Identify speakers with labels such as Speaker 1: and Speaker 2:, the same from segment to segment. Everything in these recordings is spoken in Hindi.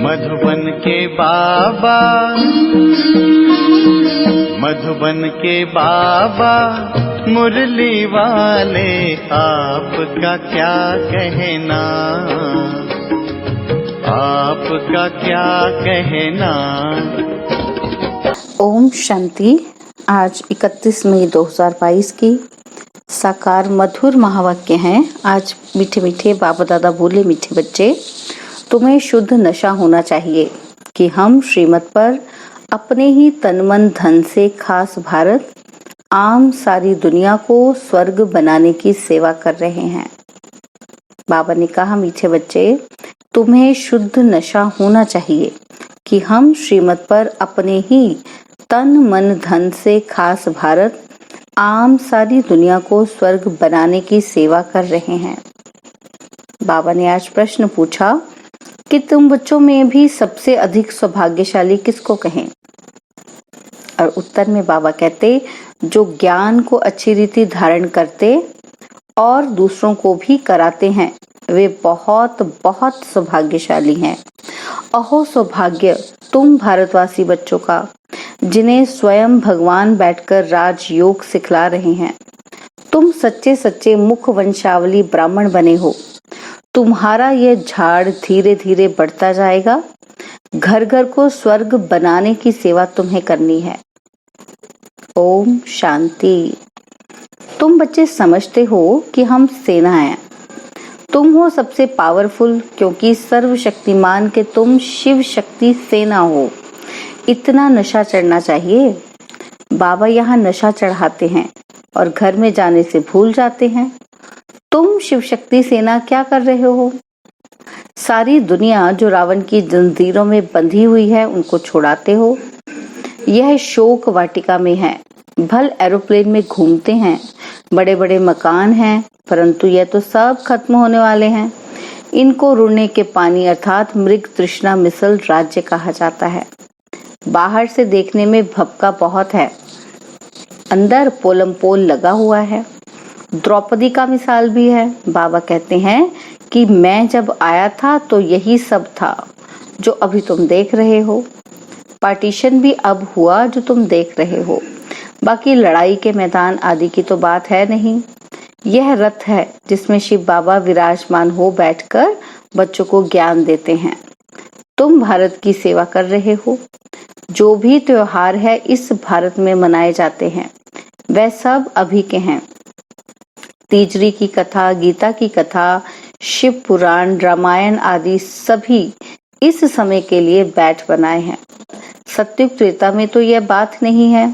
Speaker 1: मधुबन के बाबा, मधुबन के बाबा मुरली वाले, आपका क्या कहना, आपका क्या कहना।
Speaker 2: ओम शांति। आज 31 मई 2022 की साकार मधुर महावाक्य हैं। आज मीठे मीठे बाबा दादा बोले, मीठे बच्चे, तुम्हें शुद्ध नशा होना चाहिए कि हम श्रीमत पर अपने ही तन मन धन से खास भारत आम सारी दुनिया को स्वर्ग बनाने की सेवा कर रहे हैं। बाबा ने कहा, मीठे बच्चे, तुम्हें शुद्ध नशा होना चाहिए कि हम श्रीमत पर अपने ही तन मन धन से खास भारत आम सारी दुनिया को स्वर्ग बनाने की सेवा कर रहे हैं। बाबा ने आज प्रश्न पूछा कि तुम बच्चों में भी सबसे अधिक सौभाग्यशाली किसको कहें? और उत्तर में बाबा कहते, जो ज्ञान को अच्छी रीति धारण करते और दूसरों को भी कराते हैं, वे बहुत बहुत सौभाग्यशाली हैं। अहो सौभाग्य तुम भारतवासी बच्चों का, जिन्हें स्वयं भगवान बैठकर राजयोग सिखला रहे हैं। तुम सच्चे सच्चे मुख वंशावली ब्राह्मण बने हो। तुम्हारा यह झाड़ धीरे धीरे बढ़ता जाएगा। घर घर को स्वर्ग बनाने की सेवा तुम्हें करनी है। ओम शांति। तुम बच्चे समझते हो कि हम सेना हैं। तुम हो सबसे पावरफुल, क्योंकि सर्वशक्तिमान के तुम शिव शक्ति सेना हो। इतना नशा चढ़ना चाहिए। बाबा यहाँ नशा चढ़ाते हैं और घर में जाने से भूल जाते हैं। तुम शिव शक्ति सेना क्या कर रहे हो? सारी दुनिया जो रावण की जंजीरों में बंधी हुई है, उनको छुड़ाते हो। यह शोक वाटिका में है। भल एरोप्लेन में घूमते हैं, बड़े बड़े मकान हैं, परंतु यह तो सब खत्म होने वाले हैं। इनको रुड़ने के पानी अर्थात मृग तृष्णा मिसल राज्य कहा जाता है। बाहर से देखने में भपका बहुत है, अंदर पोलम पोल लगा हुआ है। द्रौपदी का मिसाल भी है। बाबा कहते हैं कि मैं जब आया था तो यही सब था जो अभी तुम देख रहे हो। पार्टीशन भी अब हुआ जो तुम देख रहे हो। बाकी लड़ाई के मैदान आदि की तो बात है नहीं। यह रथ है जिसमें शिव बाबा विराजमान हो बैठकर बच्चों को ज्ञान देते हैं। तुम भारत की सेवा कर रहे हो। जो भी त्योहार है इस भारत में मनाए जाते हैं, वह सब अभी के हैं। तीजरी की कथा, गीता की कथा, शिव पुराण, रामायण आदि सभी इस समय के लिए बैठ बनाए हैं। सत्युग त्रेता में तो यह बात नहीं है।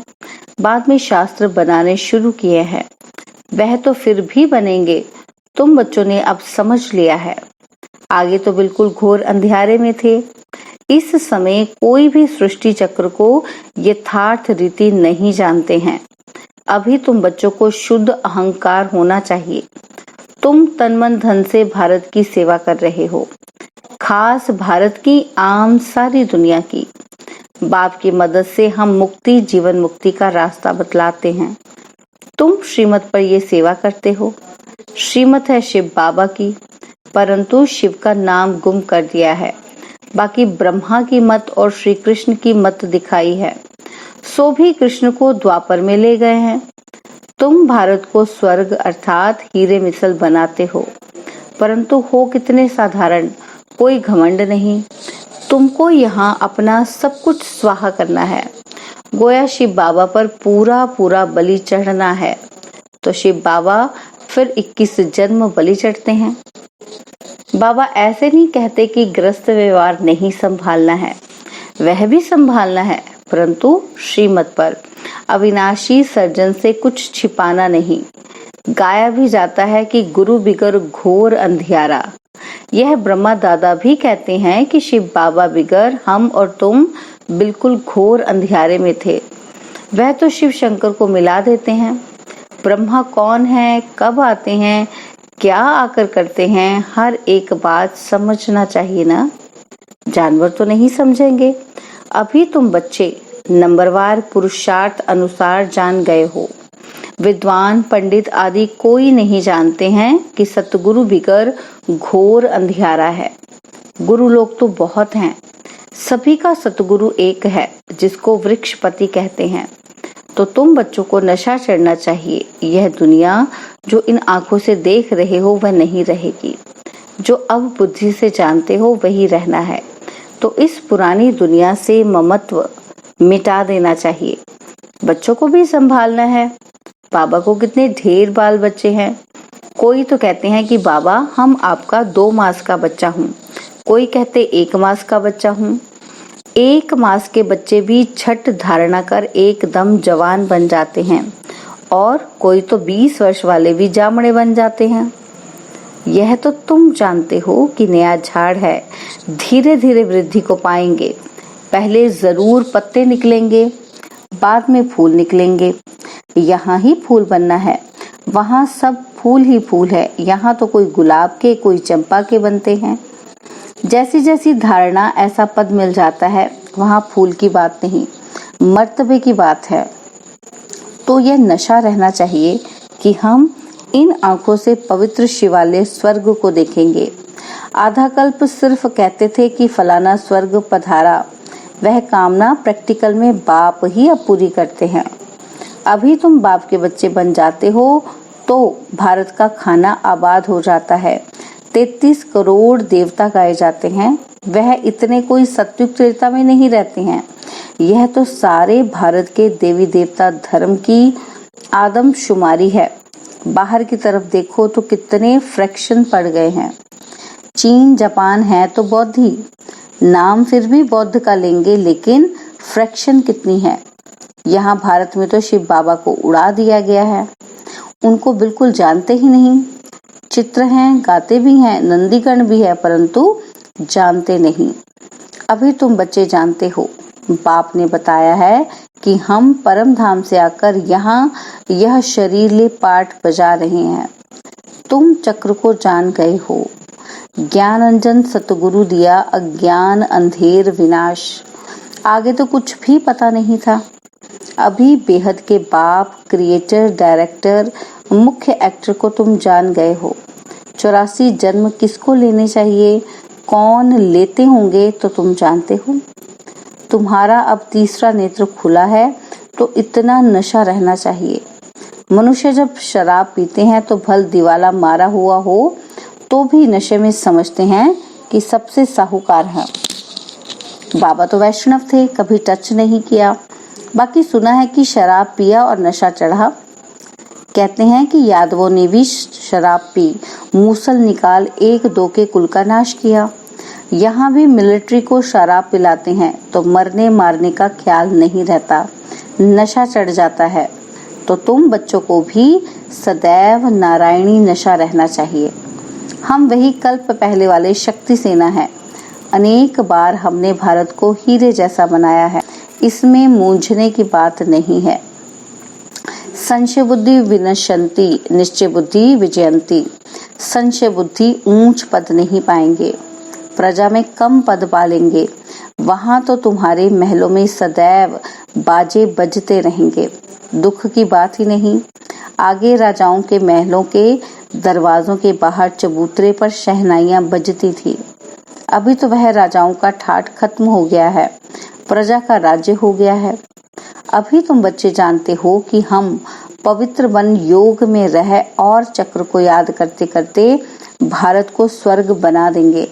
Speaker 2: बाद में शास्त्र बनाने शुरू किए हैं, वह तो फिर भी बनेंगे। तुम बच्चों ने अब समझ लिया है। आगे तो बिल्कुल घोर अंधियारे में थे। इस समय कोई भी सृष्टि चक्र को यथार्थ रीति नहीं जानते हैं। अभी तुम बच्चों को शुद्ध अहंकार होना चाहिए। तुम तन मन धन से भारत की सेवा कर रहे हो, खास भारत की आम सारी दुनिया की। बाप की मदद से हम मुक्ति, जीवन मुक्ति का रास्ता बतलाते हैं। तुम श्रीमत पर ये सेवा करते हो। श्रीमत है शिव बाबा की, परंतु शिव का नाम गुम कर दिया है। बाकी ब्रह्मा की मत और श्री कृष्ण की मत दिखाई है। सो भी कृष्ण को द्वापर में ले गए हैं। तुम भारत को स्वर्ग अर्थात हीरे मिसल बनाते हो, परंतु हो कितने साधारण, कोई घमंड नहीं। तुमको यहाँ अपना सब कुछ स्वाहा करना है। गोया शिव बाबा पर पूरा पूरा बलि चढ़ना है। तो शिव बाबा फिर 21 जन्म बलि चढ़ते हैं। बाबा ऐसे नहीं कहते कि ग्रस्त व्यवहार नहीं संभालना है, वह भी संभालना है, परंतु श्रीमत पर अविनाशी सर्जन से कुछ छिपाना नहीं। गाया भी जाता है कि गुरु बिगर घोर अंधियारा। यह ब्रह्मा दादा भी कहते हैं कि शिव बाबा बिगर हम और तुम बिल्कुल घोर अंधियारे में थे। वह तो शिव शंकर को मिला देते हैं। ब्रह्मा कौन है, कब आते हैं, क्या आकर करते हैं, हर एक बात समझना चाहिए ना। जानवर तो नहीं समझेंगे। अभी तुम बच्चे नंबरवार पुरुषार्थ अनुसार जान गए हो। विद्वान पंडित आदि कोई नहीं जानते हैं कि सतगुरु बिगर घोर अंधियारा है। गुरु लोग तो बहुत हैं, सभी का सतगुरु एक है, जिसको वृक्षपति कहते हैं। तो तुम बच्चों को नशा चढ़ना चाहिए। यह दुनिया जो इन आंखों से देख रहे हो वह नहीं रहेगी। जो अब बुद्धि से जानते हो वही रहना है। तो इस पुरानी दुनिया से ममत्व मिटा देना चाहिए। बच्चों को भी संभालना है। बाबा को कितने ढेर बाल बच्चे हैं। कोई तो कहते हैं कि बाबा हम आपका 2 मास का बच्चा हूँ, कोई कहते 1 मास का बच्चा हूँ। 1 मास के बच्चे भी छठ धारणा कर एकदम जवान बन जाते हैं और कोई तो 20 वर्ष वाले भी जामड़े बन जाते हैं। यह तो तुम जानते हो कि नया झाड़ है, धीरे धीरे वृद्धि को पाएंगे। पहले जरूर पत्ते निकलेंगे, बाद में फूल निकलेंगे। यहाँ ही फूल बनना है, वहाँ सब फूल ही फूल है। यहाँ तो कोई गुलाब के, कोई चंपा के बनते हैं। जैसी जैसी धारणा ऐसा पद मिल जाता है, वहाँ फूल की बात नहीं, मर्तबे की बात है। तो यह नशा रहना चाहिए कि हम इन आंखों से पवित्र शिवालय स्वर्ग को देखेंगे। आधा कल्प सिर्फ कहते थे कि फलाना स्वर्ग पधारा, वह कामना प्रैक्टिकल में बाप ही अब पूरी करते हैं। अभी तुम बाप के बच्चे बन जाते हो तो भारत का खाना आबाद हो जाता है। 33 करोड़ देवता गाए जाते हैं, वह इतने कोई सत्युग त्रेता में नहीं रहते हैं। यह तो सारे भारत के देवी देवता धर्म की आदमशुमारी है। बाहर की तरफ देखो तो कितने फ्रैक्शन पड़ गए हैं। चीन जापान है तो बौद्धि, नाम फिर भी बौद्ध का लेंगे, लेकिन फ्रैक्शन कितनी है। यहाँ भारत में तो शिव बाबा को उड़ा दिया गया है, उनको बिल्कुल जानते ही नहीं। चित्र हैं, गाते भी हैं, नंदीकरण भी है, परंतु जानते नहीं। अभी तुम बच्चे जानते हो, बाप ने बताया है कि हम परम धाम से आकर यहाँ यह शरीरले पाठ बजा रहे हैं। तुम चक्र को जान गए हो। ज्ञान अंजन सतगुरु दिया, अज्ञान अंधेर विनाश। आगे तो कुछ भी पता नहीं था। अभी बेहद के बाप, क्रिएटर, डायरेक्टर, मुख्य एक्टर को तुम जान गए हो। 84 जन्म किसको लेने चाहिए, कौन लेते होंगे तो तुम जानते हो। तुम्हारा अब तीसरा नेत्र खुला है तो इतना नशा रहना चाहिए। मनुष्य जब शराब पीते हैं तो भल दिवाला मारा हुआ हो तो भी नशे में समझते हैं कि सबसे साहूकार है। बाबा तो वैष्णव थे, कभी टच नहीं किया। बाकी सुना है कि शराब पिया और नशा चढ़ा। कहते हैं कि यादवों ने भी शराब पी, मूसल निकाल 1-2 के कुल का नाश किया। यहाँ भी मिलिट्री को शराब पिलाते हैं तो मरने मारने का ख्याल नहीं रहता, नशा चढ़ जाता है। तो तुम बच्चों को भी सदैव नारायणी नशा रहना चाहिए। हम वही कल्प पहले वाले शक्ति सेना है। अनेक बार हमने भारत को हीरे जैसा बनाया है, इसमें मूंझने की बात नहीं है। संशय बुद्धि विनश्यंती, निश्चय बुद्धि विजयंती। संशय बुद्धि ऊंच पद नहीं पाएंगे, प्रजा में कम पद पालेंगे। वहां तो तुम्हारे महलों में सदैव बाजे बजते रहेंगे, दुख की बात ही नहीं। आगे राजाओं के महलों के दरवाजों के बाहर चबूतरे पर शहनाइयां बजती थी। अभी तो वह राजाओं का ठाठ खत्म हो गया है, प्रजा का राज्य हो गया है। अभी तुम बच्चे जानते हो कि हम पवित्र बन योग में रह और चक्र को याद करते करते भारत को स्वर्ग बना देंगे।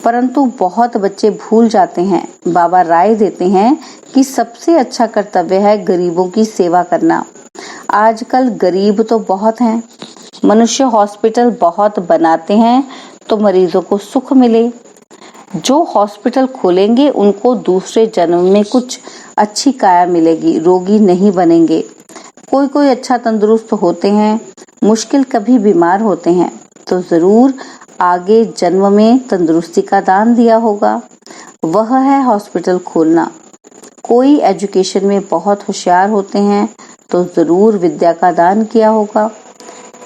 Speaker 2: परंतु बहुत बच्चे भूल जाते हैं। बाबा राय देते हैं कि सबसे अच्छा कर्तव्य है गरीबों की सेवा करना। आजकल गरीब तो बहुत हैं। मनुष्य हॉस्पिटल बहुत बनाते हैं तो मरीजों को सुख मिले। जो हॉस्पिटल खोलेंगे उनको दूसरे जन्म में कुछ अच्छी काया मिलेगी, रोगी नहीं बनेंगे। कोई कोई अच्छा तंदुरुस्त होते हैं, मुश्किल कभी बीमार होते हैं तो जरूर आगे जन्म में तंदुरुस्ती का दान दिया होगा। वह है हॉस्पिटल खोलना। कोई एजुकेशन में बहुत होशियार होते हैं तो जरूर विद्या का दान किया होगा।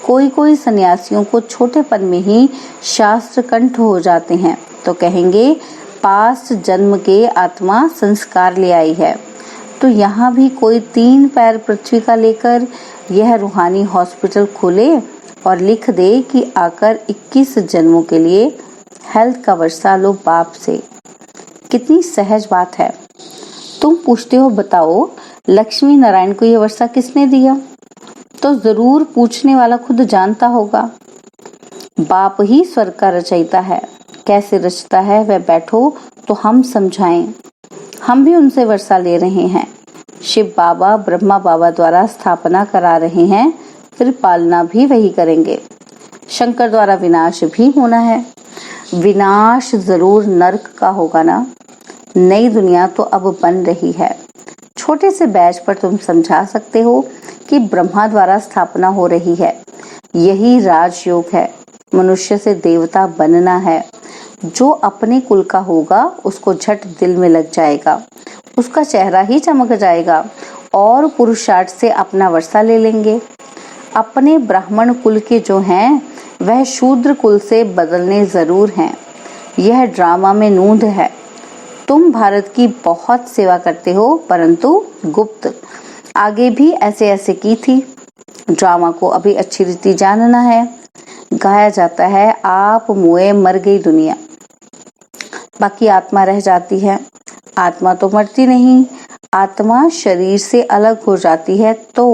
Speaker 2: कोई कोई सन्यासियों को छोटेपन में ही शास्त्र कंठ हो जाते हैं तो कहेंगे पास जन्म के आत्मा संस्कार ले आई है। तो यहाँ भी कोई 3 पैर पृथ्वी का लेकर यह रूहानी हॉस्पिटल खोले और लिख दे कि आकर 21 जन्मों के लिए हेल्थ का वर्षा लो बाप से। कितनी सहज बात है। तुम पूछते हो बताओ लक्ष्मी नारायण को यह वर्षा किसने दिया, तो जरूर पूछने वाला खुद जानता होगा। बाप ही स्वर्ग का रचयिता है, कैसे रचता है वह बैठो तो हम समझाएं। हम भी उनसे वर्षा ले रहे हैं। शिव बाबा ब्रह्मा बाबा द्वारा स्थापना करा रहे हैं, फिर पालना भी वही करेंगे। शंकर द्वारा विनाश भी होना है। विनाश जरूर नरक का होगा ना। नई दुनिया तो अब बन रही है। छोटे से बैच पर तुम समझा सकते हो कि ब्रह्मा द्वारा स्थापना हो रही है। यही राजयोग है। मनुष्य से देवता बनना है। जो अपने कुल का होगा उसको झट दिल में लग जाएगा, उसका चेहरा ही चमक जाएगा और पुरुषार्थ से अपना वर्षा ले लेंगे। अपने ब्राह्मण कुल के जो हैं वह शूद्र कुल से बदलने जरूर हैं। यह ड्रामा में नूंद है। तुम भारत की बहुत सेवा करते हो, परंतु गुप्त। आगे भी ऐसे ऐसे की थी। ड्रामा को अभी अच्छी रीति जानना है। गाया जाता है आप मुए मर गई दुनिया, बाकी आत्मा रह जाती है। आत्मा तो मरती नहीं। आत्मा शरीर से अलग हो जाती है तो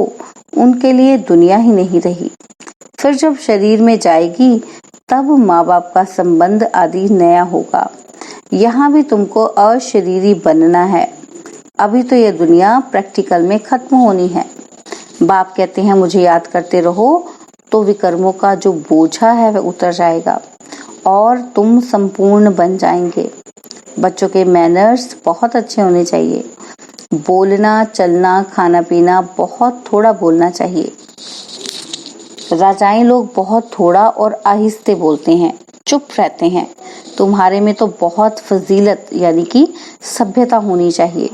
Speaker 2: उनके लिए दुनिया ही नहीं रही। फिर जब शरीर में जाएगी तब माँ बाप का संबंध आदि नया होगा। यहाँ भी तुमको अशरीरी बनना है। अभी तो यह दुनिया प्रैक्टिकल में खत्म होनी है। बाप कहते हैं मुझे याद करते रहो, तो विकर्मों का जो बोझा है वह उतर जाएगा और तुम संपूर्ण बन जाएंगे। बच्चों के मैनर्स बहुत अच्छे होने चाहिए। बोलना चलना खाना पीना बहुत थोड़ा बोलना चाहिए। राजाएं लोग बहुत थोड़ा और आहिस्ते बोलते हैं, चुप रहते हैं। तुम्हारे में तो बहुत फजीलत यानी कि सभ्यता होनी चाहिए।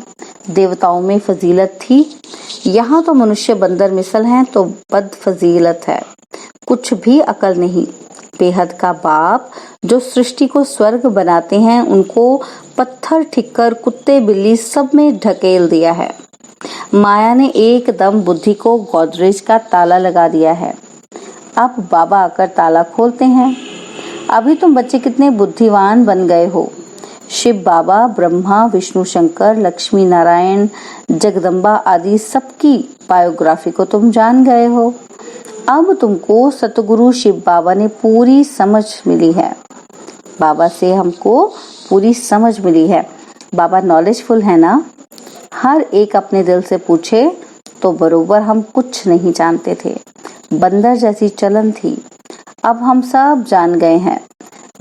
Speaker 2: देवताओं में फजीलत थी, यहाँ तो मनुष्य बंदर मिसल हैं तो बद फजीलत है। कुछ भी अकल नहीं। बेहद का बाप जो सृष्टि को स्वर्ग बनाते हैं उनको पत्थर ठिक्कर कुत्ते बिल्ली सब में ढकेल दिया है। माया ने एकदम बुद्धि को गोदरेज का ताला लगा दिया है। अब बाबा आकर ताला खोलते हैं। अभी तुम बच्चे कितने बुद्धिमान बन गए हो। शिव बाबा ब्रह्मा विष्णु शंकर लक्ष्मी नारायण जगदम्बा आदि सबकी बायोग्राफी को तुम जान गए हो। अब तुमको सतगुरु शिव बाबा ने पूरी समझ मिली है। बाबा से हमको पूरी समझ मिली है। बाबा नॉलेजफुल है ना। हर एक अपने दिल से पूछे तो बरोबर हम कुछ नहीं जानते थे। बंदर जैसी चलन थी। अब हम सब जान गए हैं।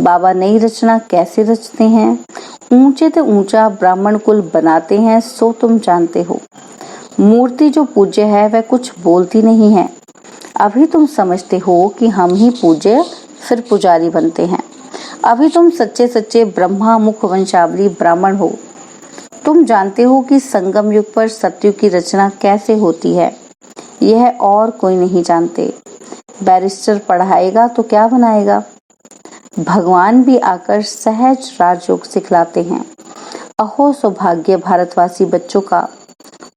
Speaker 2: बाबा नई रचना कैसे रचते हैं। ऊंचे से ऊंचा ब्राह्मण कुल बनाते हैं, सो तुम जानते हो। मूर्ति जो पूज्य है वह कुछ बोलती नहीं है। अभी तुम समझते हो कि हम ही पूज्य फिर पुजारी बनते हैं। अभी तुम सच्चे सच्चे ब्रह्मा मुख वंशावली ब्राह्मण हो। तुम जानते हो कि संगम युग पर सतयुग की रचना कैसे होती है। यह और कोई नहीं जानते। बैरिस्टर पढ़ाएगा तो क्या बनाएगा। भगवान भी आकर सहज राजयोग सिखलाते हैं। अहो सौभाग्य भारतवासी बच्चों का।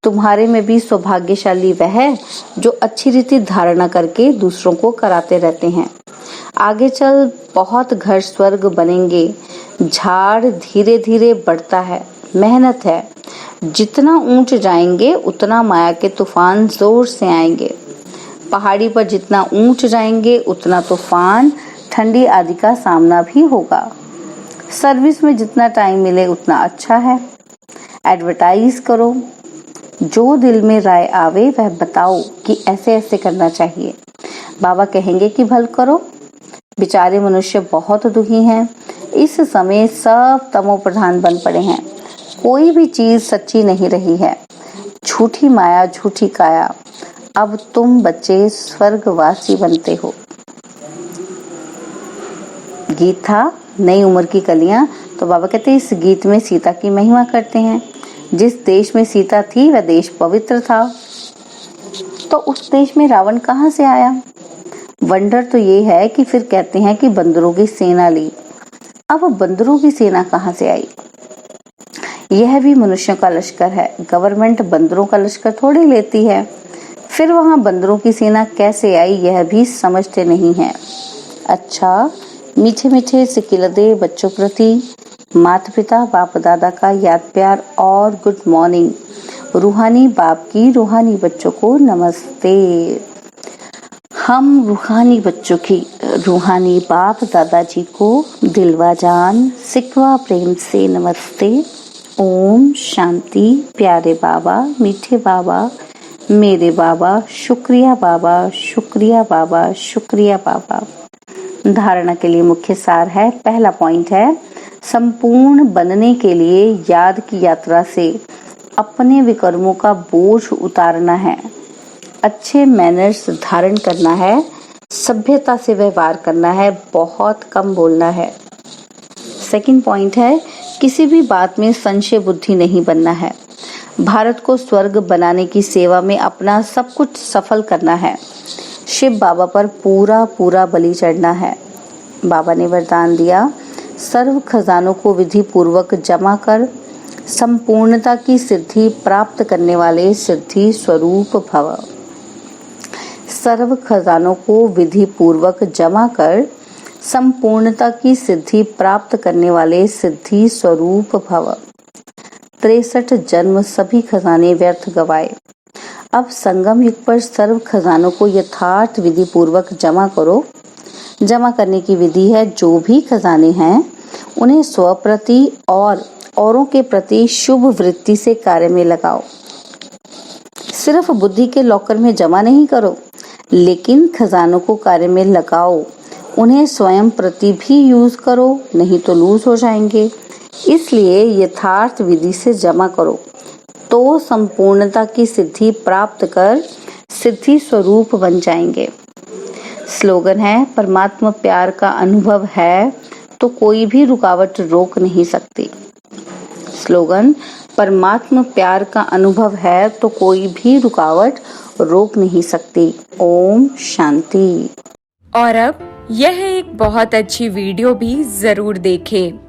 Speaker 2: तुम्हारे में भी सौभाग्यशाली वह है जो अच्छी रीति धारणा करके दूसरों को कराते रहते हैं। आगे चल बहुत घर स्वर्ग बनेंगे। झाड़ धीरे धीरे बढ़ता है, मेहनत है। जितना ऊंच जाएंगे उतना माया के तूफान जोर से आएंगे। पहाड़ी पर जितना ऊंच जाएंगे उतना तूफान ठंडी आदि का सामना भी होगा। सर्विस में जितना टाइम मिले उतना अच्छा है। एडवर्टाइज करो। जो दिल में राय आवे वह बताओ कि ऐसे ऐसे करना चाहिए। बाबा कहेंगे कि भल करो। बेचारे मनुष्य बहुत दुखी हैं। इस समय सब तमो प्रधान बन पड़े हैं। कोई भी चीज सच्ची नहीं रही है। झूठी माया झूठी काया। अब तुम बच्चे स्वर्गवासी बनते हो। गीत था नई उम्र की कलियां। तो बाबा कहते हैं इस गीत में सीता की महिमा करते हैं। जिस देश में सीता थी वह देश पवित्र था, तो उस देश में रावण कहाँ से आया। वंडर तो ये है कि फिर कहते हैं कि बंदरों की सेना ली। अब बंदरों की सेना कहाँ से आई। यह भी मनुष्यों का लश्कर है। गवर्नमेंट बंदरों का लश्कर थोड़ी लेती है। फिर वहां बंदरों की सेना कैसे आई यह भी समझते नहीं है। अच्छा मीठे मीठे सिकिलदे बच्चों प्रति माता पिता बाप दादा का याद प्यार और गुड मॉर्निंग। रूहानी बाप की रूहानी बच्चों को नमस्ते। हम रूहानी बच्चों की रूहानी बाप दादाजी को दिलवा जान सिकवा प्रेम से नमस्ते। ओम शांति। प्यारे बाबा, मीठे बाबा, मेरे बाबा, शुक्रिया बाबा, शुक्रिया बाबा, शुक्रिया बाबा। धारणा के लिए मुख्य सार है। पहला पॉइंट है, संपूर्ण बनने के लिए याद की यात्रा से अपने विकर्मों का बोझ उतारना है, अच्छे मैनर्स धारण करना है, सभ्यता से व्यवहार करना है, बहुत कम बोलना है। सेकंड पॉइंट है, किसी भी बात में संशय बुद्धि नहीं बनना है, भारत को स्वर्ग बनाने की सेवा में अपना सब कुछ सफल करना है, शिव बाबा पर पूरा बलि चढ़ना है। बाबा ने वरदान दिया, सर्व खजानों को विधि पूर्वक जमा कर संपूर्णता की सिद्धि प्राप्त करने वाले सिद्धि स्वरूप भव। सर्व खजानों को विधि पूर्वक जमा कर संपूर्णता की सिद्धि प्राप्त करने वाले सिद्धि स्वरूप भव। 63 जन्म सभी खजाने व्यर्थ गवाए। अब संगम युग पर सर्व खजानों को यथार्थ विधि पूर्वक जमा करो। जमा करने की विधि है, जो भी खजाने हैं उन्हें स्वप्रति और औरों के प्रति शुभ वृत्ति से कार्य में लगाओ। सिर्फ बुद्धि के लॉकर में जमा नहीं करो, लेकिन खजानों को कार्य में लगाओ। उन्हें स्वयं प्रति भी यूज करो, नहीं तो लूज हो जाएंगे। इसलिए यथार्थ विधि से जमा करो तो संपूर्णता की सिद्धि प्राप्त कर सिद्धि स्वरूप बन जाएंगे। स्लोगन है, परमात्मा प्यार का अनुभव है तो कोई भी रुकावट रोक नहीं सकती। स्लोगन, परमात्मा प्यार का अनुभव है तो कोई भी रुकावट रोक नहीं सकती। ओम शांति।
Speaker 3: और अब यह एक बहुत अच्छी वीडियो भी जरूर देखें।